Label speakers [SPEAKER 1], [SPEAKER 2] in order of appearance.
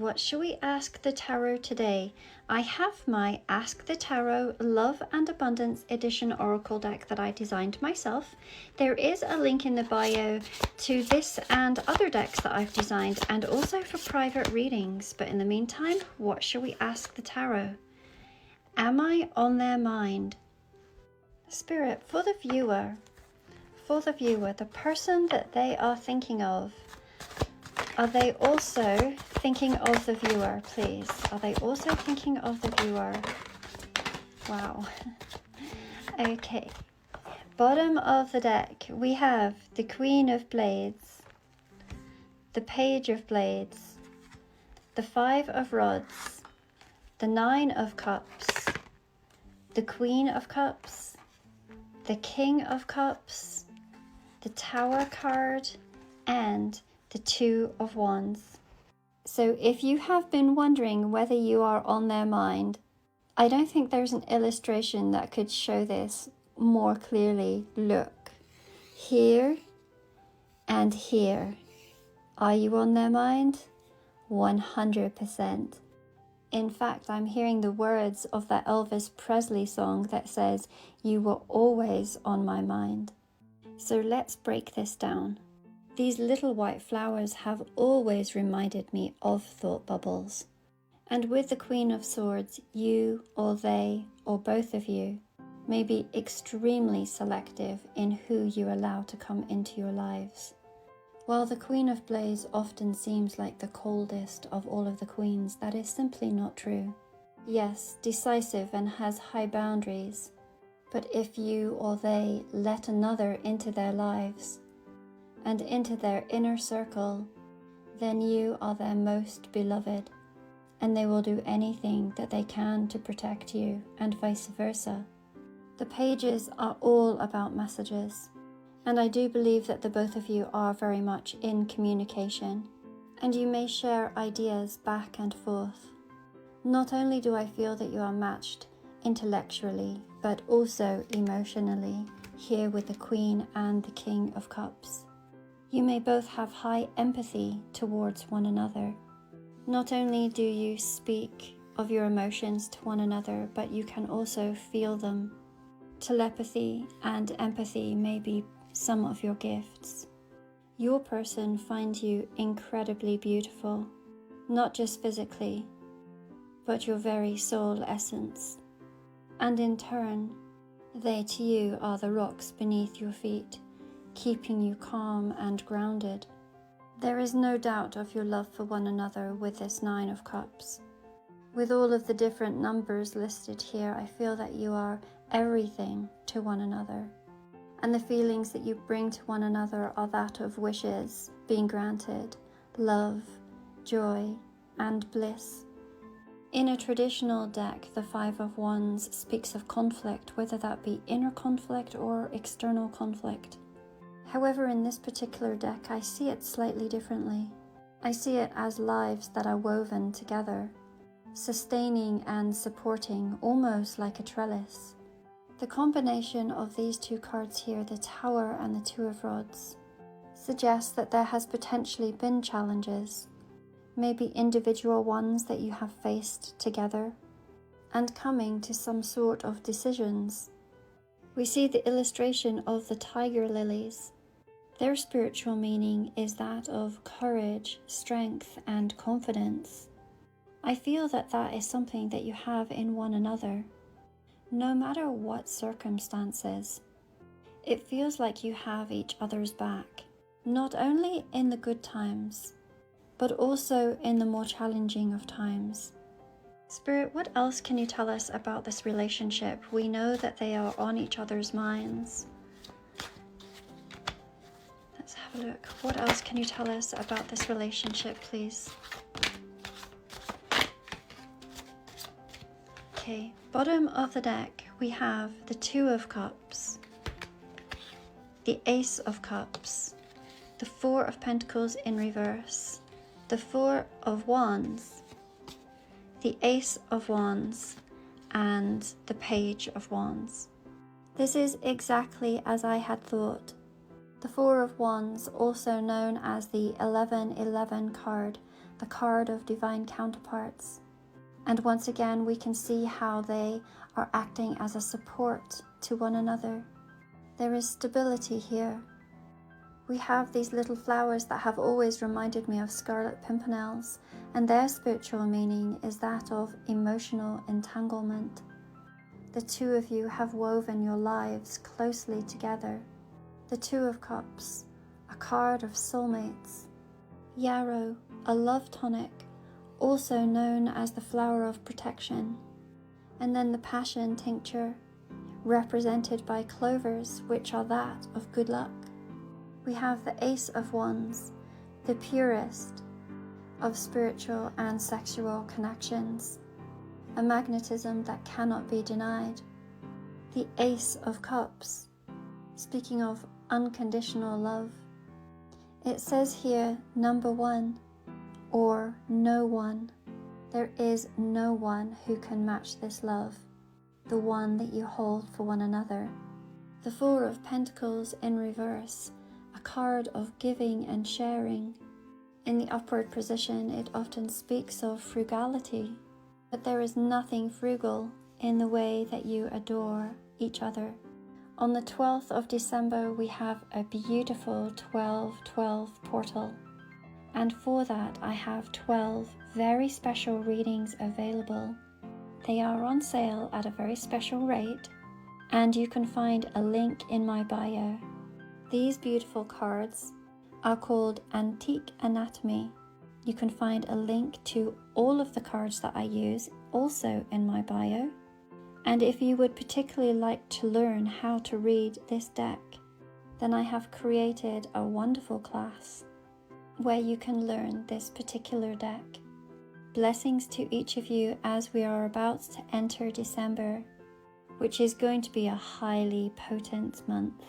[SPEAKER 1] What shall we ask the tarot today? I have my Ask the Tarot Love and Abundance Edition Oracle deck that I designed myself. There is a link in the bio to this and other decks that I've designed, and also for private readings. But in the meantime, what shall we ask the tarot? Am I on their mind? Spirit, for the viewer, the person that they are thinking of, are they also thinking of the viewer, please? Are they also thinking of the viewer? Wow. Okay. Bottom of the deck, we have the Queen of Blades, the Page of Blades, the Five of Rods, the Nine of Cups, the Queen of Cups, the King of Cups, the Tower card, and the Two of Wands. So if you have been wondering whether you are on their mind, I don't think there's an illustration that could show this more clearly. Look, here and here. Are you on their mind? 100%. In fact, I'm hearing the words of that Elvis Presley song that says, "You were always on my mind." So let's break this down. These little white flowers have always reminded me of thought bubbles. And with the Queen of Swords, you or they or both of you may be extremely selective in who you allow to come into your lives. While the Queen of Blades often seems like the coldest of all of the queens, that is simply not true. Yes, decisive and has high boundaries, but if you or they let another into their lives and into their inner circle, then you are their most beloved, and they will do anything that they can to protect you, and vice versa. The pages are all about messages, and I do believe that the both of you are very much in communication, and you may share ideas back and forth. Not only do I feel that you are matched intellectually, but also emotionally, here with the Queen and the King of Cups. You may both have high empathy towards one another. Not only do you speak of your emotions to one another, but you can also feel them. Telepathy and empathy may be some of your gifts. Your person finds you incredibly beautiful, not just physically, but your very soul essence. And in turn, they to you are the rocks beneath your feet, keeping you calm and grounded. There is no doubt of your love for one another with this Nine of Cups. With all of the different numbers listed here, I feel that you are everything to one another. And the feelings that you bring to one another are that of wishes being granted, love, joy, and bliss. In a traditional deck, the Five of Wands speaks of conflict, whether that be inner conflict or external conflict. However, in this particular deck, I see it slightly differently. I see it as lives that are woven together, sustaining and supporting, almost like a trellis. The combination of these two cards here, the Tower and the Two of Rods, suggests that there has potentially been challenges, maybe individual ones that you have faced together, and coming to some sort of decisions. We see the illustration of the tiger lilies. Their spiritual meaning is that of courage, strength, and confidence. I feel that that is something that you have in one another. No matter what circumstances, it feels like you have each other's back, not only in the good times, but also in the more challenging of times. Spirit, what else can you tell us about this relationship? We know that they are on each other's minds. Let's have a look. What else can you tell us about this relationship, please? Okay, bottom of the deck, we have the Two of Cups, the Ace of Cups, the Four of Pentacles in reverse, the Four of Wands, the Ace of Wands, and the Page of Wands. This is exactly as I had thought. The Four of Wands, also known as the 1111 card, the card of divine counterparts. And once again, we can see how they are acting as a support to one another. There is stability here. We have these little flowers that have always reminded me of scarlet pimpernels, and their spiritual meaning is that of emotional entanglement. The two of you have woven your lives closely together. The Two of Cups, a card of soulmates. Yarrow, a love tonic, also known as the flower of protection. And then the Passion tincture, represented by clovers, which are that of good luck. We have the Ace of Wands, the purest of spiritual and sexual connections, a magnetism that cannot be denied. The Ace of Cups, speaking of unconditional love. It says here, number one, or no one. There is no one who can match this love, the one that you hold for one another. The Four of Pentacles in reverse, a card of giving and sharing. In the upward position, it often speaks of frugality, but there is nothing frugal in the way that you adore each other. On the 12th of December, we have a beautiful 12-12 portal. And for that, I have 12 very special readings available. They are on sale at a very special rate, and you can find a link in my bio. These beautiful cards are called Antique Anatomy. You can find a link to all of the cards that I use also in my bio. And if you would particularly like to learn how to read this deck, then I have created a wonderful class where you can learn this particular deck. Blessings to each of you as we are about to enter December, which is going to be a highly potent month.